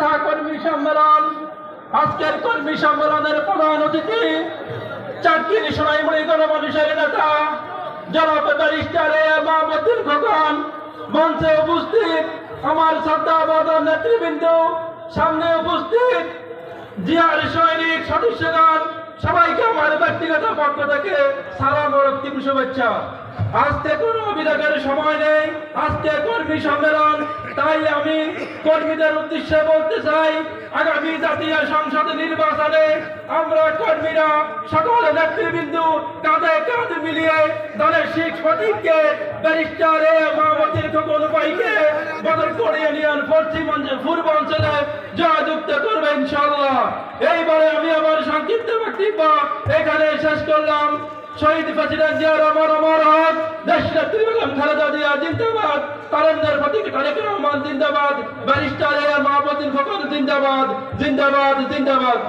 তথা কর্মী সম্মেলন। আজকের কর্মী সম্মেলনের প্রধান অতিথি চাটখিল সোনাইমুড়ি গণমানুষের নেতা জনাব ব্যারিস্টার মাহমুদুল খোকন, মঞ্চে উপস্থিত আমার শ্রদ্ধাভাজন নেতৃবৃন্দ, সামনে উপস্থিত জিয়ার সৈনিক সদস্যগণ, সবাইকে আমার ব্যক্তিগত পক্ষ থেকে সালাম ও রক্তিম শুভেচ্ছা। আজকে কোনো অভিযোগের সময় নেই, আজকে কর্মী সম্মেলন। তাই আমি কর্মীদের উদ্দেশ্যে বলতে চাই, আগামী জাতীয় সংসদ নির্বাচনে আমরা কর্মীরা সকল নেতৃবৃন্দ কাঁধে কাঁধ মিলিয়ে দলের শিখ প্রতীককে ব্যারিস্টার মাহমুদুল খোকন ভাইকে বদল করে ইউনিয়ন পূর্ব অঞ্চলে জয়যুক্ত করবে ইনশাআল্লাহ। এইবারে আমি আমার সংক্ষিপ্ত বক্তব্য এখানে শেষ করলাম। শহীদ প্রেসিডেন্ট জিয়া রহমান অমর হক, দেশনেত্রী বেগম খালেদা জিয়া জিন্দাবাদ, তারেন্দ্র ফটিক তারেক রহমান জিন্দাবাদ, ব্যারিস্টার মাহমুদুল খোকন জিন্দাবাদ, জিন্দাবাদ, জিন্দাবাদ।